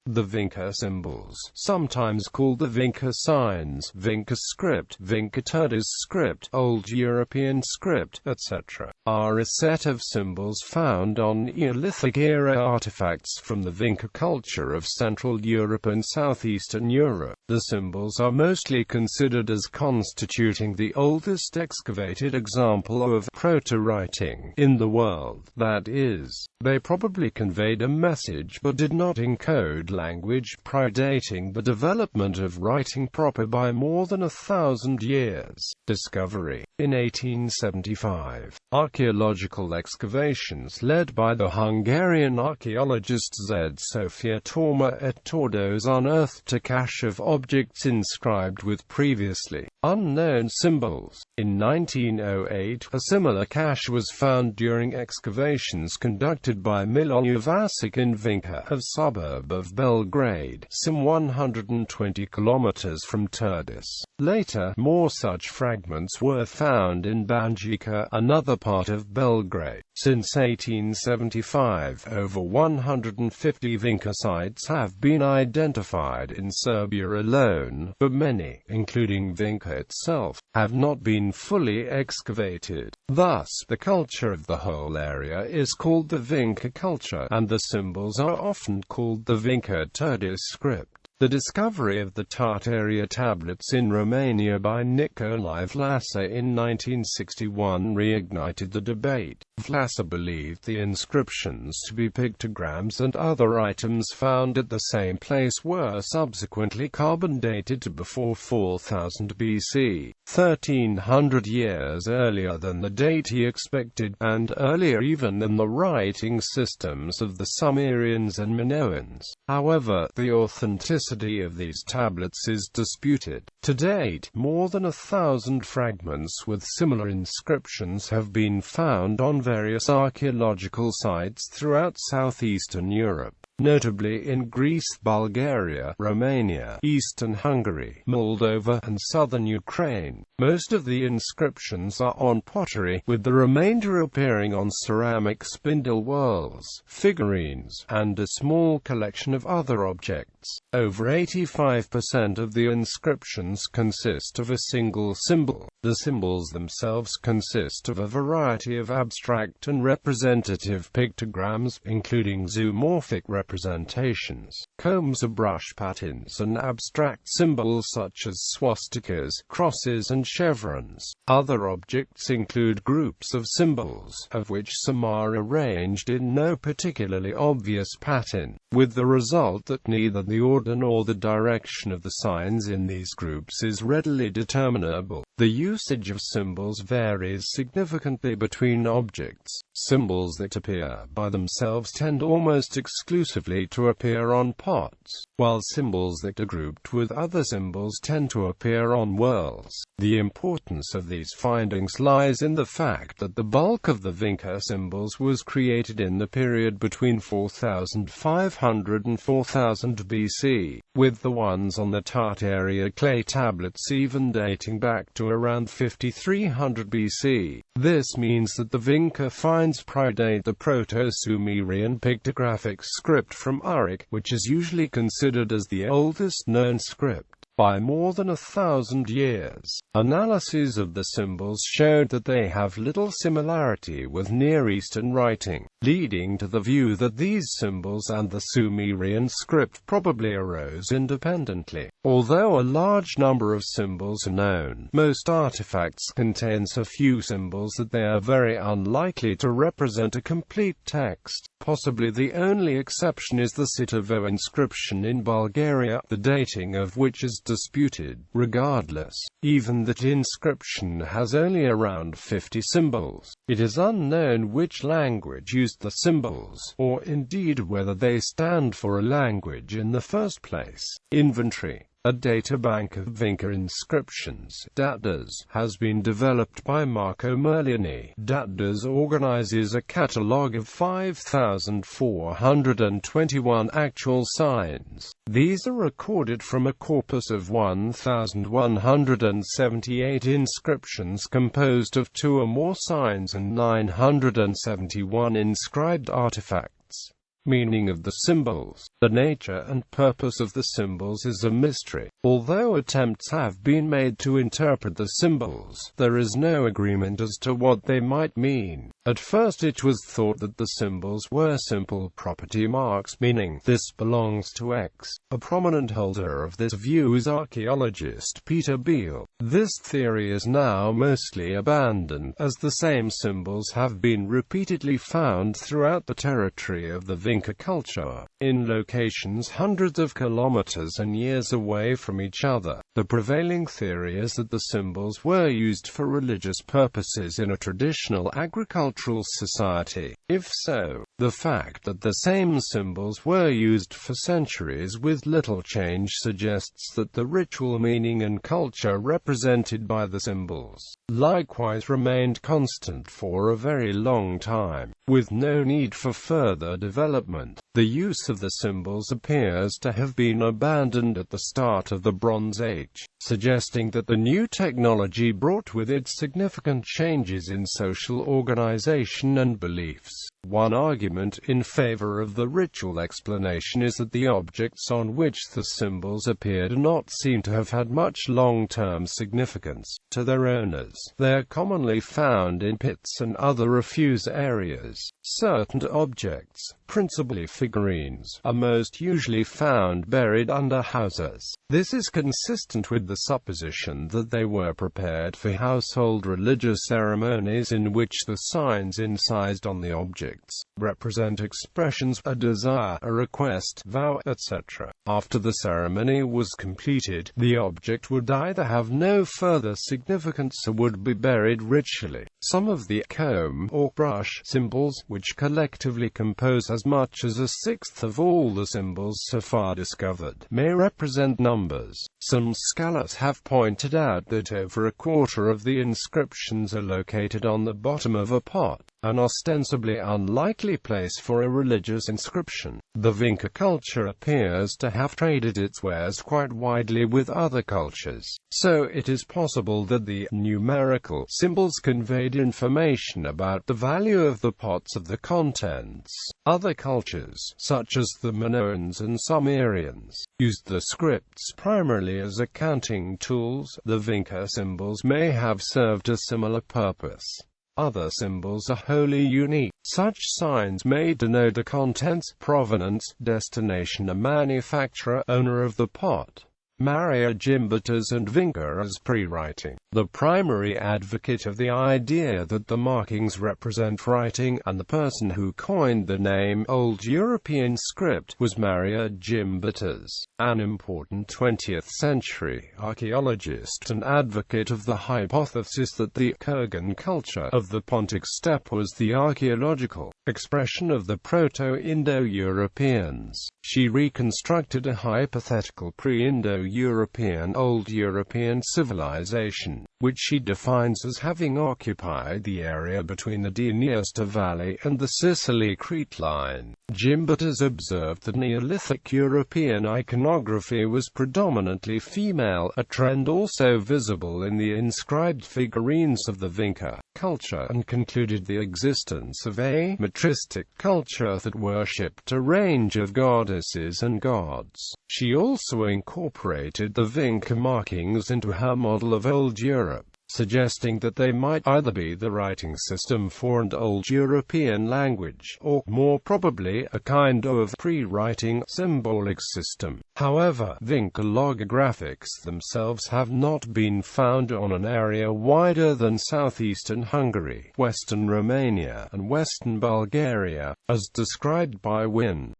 The Vinca symbols, sometimes called the Vinca signs, Vinca script, Vinča-Turdaș script, Old European script, etc., are a set of symbols found on Neolithic-era artifacts from the Vinca culture of Central Europe and Southeastern Europe. The symbols are mostly considered as constituting the oldest excavated example of proto-writing in the world. That is, they probably conveyed a message but did not encode language, predating the development of writing proper by more than 1,000 years. Discovery. In 1875, archaeological excavations led by the Hungarian archaeologist Z. Sofia Torma et Tordos unearthed a cache of objects inscribed with previously unknown symbols. In 1908, a similar cache was found during excavations conducted by Milojevac in Vinca, a suburb of Belgrade, some 120 kilometers from Turdaș. Later, more such fragments were found in Banjica, another part of Belgrade. Since 1875, over 150 Vinca sites have been identified in Serbia alone, but many, including Vinca itself, have not been fully excavated. Thus, the culture of the whole area is called the Vinca culture, and the symbols are often called the Vinča-Turdaș script. The discovery of the Tartaria tablets in Romania by Nicolae Vlasa in 1961 reignited the debate. Vlasa believed the inscriptions to be pictograms, and other items found at the same place were subsequently carbon dated to before 4000 BC, 1300 years earlier than the date he expected, and earlier even than the writing systems of the Sumerians and Minoans. However, the authenticity of these tablets is disputed. To date, more than 1,000 fragments with similar inscriptions have been found on various archaeological sites throughout southeastern Europe, notably in Greece, Bulgaria, Romania, eastern Hungary, Moldova, and southern Ukraine. Most of the inscriptions are on pottery, with the remainder appearing on ceramic spindle whorls, figurines, and a small collection of other objects. Over 85% of the inscriptions consist of a single symbol. The symbols themselves consist of a variety of abstract and representative pictograms, including zoomorphic representations, combs or brush patterns, and abstract symbols such as swastikas, crosses, and chevrons. Other objects include groups of symbols, of which some are arranged in no particularly obvious pattern, with the result that neither the order nor the direction of the signs in these groups is readily determinable. The usage of symbols varies significantly between objects. Symbols that appear by themselves tend almost exclusively to appear on pots, while symbols that are grouped with other symbols tend to appear on whorls. The importance of these findings lies in the fact that the bulk of the Vinca symbols was created in the period between 4500 and 4000 BC, with the ones on the Tartaria clay tablets even dating back to around 5300 BC. This means that the Vinca finds predate the Proto-Sumerian pictographic script from Uruk, which is usually considered as the oldest known script, by more than 1,000 years. Analyses of the symbols showed that they have little similarity with Near Eastern writing, leading to the view that these symbols and the Sumerian script probably arose independently. Although a large number of symbols are known, most artifacts contain so few symbols that they are very unlikely to represent a complete text. Possibly the only exception is the Sitovo inscription in Bulgaria, the dating of which is disputed. Regardless, even that inscription has only around 50 symbols. It is unknown which language used the symbols, or indeed whether they stand for a language in the first place. Inventory. A databank of Vinca inscriptions, Datas, has been developed by Marco Merliani. Datas organizes a catalogue of 5,421 actual signs. These are recorded from a corpus of 1,178 inscriptions composed of 2 or more signs and 971 inscribed artifacts. Meaning of the symbols. The nature and purpose of the symbols is a mystery. Although attempts have been made to interpret the symbols, there is no agreement as to what they might mean. At first it was thought that the symbols were simple property marks, meaning, "this belongs to X." A prominent holder of this view is archaeologist Peter Beale. This theory is now mostly abandoned, as the same symbols have been repeatedly found throughout the territory of the Vinca culture, in locations hundreds of kilometers and years away from each other. The prevailing theory is that the symbols were used for religious purposes in a traditional agricultural society. If so, the fact that the same symbols were used for centuries with little change suggests that the ritual meaning and culture represented by the symbols likewise remained constant for a very long time, with no need for further development. The use of the symbols appears to have been abandoned at the start of the Bronze Age, suggesting that the new technology brought with it significant changes in social organization and beliefs. One argument in favor of the ritual explanation is that the objects on which the symbols appear do not seem to have had much long-term significance to their owners. They are commonly found in pits and other refuse areas. Certain objects, principally figurines, are most usually found buried under houses. This is consistent with the supposition that they were prepared for household religious ceremonies in which the signs incised on the objects represent expressions, a desire, a request, vow, etc. After the ceremony was completed, the object would either have no further significance or would be buried ritually. Some of the comb or brush symbols, which collectively compose as much as a sixth of all the symbols so far discovered, may represent numbers. Some scholars have pointed out that over a quarter of the inscriptions are located on the bottom of a pot, an ostensibly unlikely place for a religious inscription. The Vinca culture appears to have traded its wares quite widely with other cultures, so it is possible that the numerical symbols conveyed information about the value of the pots of the contents. Other cultures, such as the Minoans and Sumerians, used the scripts primarily as accounting tools. The Vinca symbols may have served a similar purpose. Other symbols are wholly unique. Such signs may denote the contents, provenance, destination, a manufacturer, owner of the pot. Maria Gimbutas and Vinca as pre-writing. The primary advocate of the idea that the markings represent writing, and the person who coined the name Old European script, was Maria Gimbutas, an important 20th century archaeologist and advocate of the hypothesis that the Kurgan culture of the Pontic steppe was the archaeological expression of the Proto-Indo-Europeans. She reconstructed a hypothetical pre-Indo-European Old European civilization, which she defines as having occupied the area between the Dniester Valley and the Sicily-Crete line. Gimbutas observed that Neolithic European iconography was predominantly female, a trend also visible in the inscribed figurines of the Vinca culture, and concluded the existence of a matristic culture that worshipped a range of goddesses and gods. She also incorporated the Vinca markings into her model of Old Europe, suggesting that they might either be the writing system for an Old European language, or, more probably, a kind of pre-writing symbolic system. However, Vinca logographics themselves have not been found on an area wider than southeastern Hungary, western Romania, and western Bulgaria, as described by Win.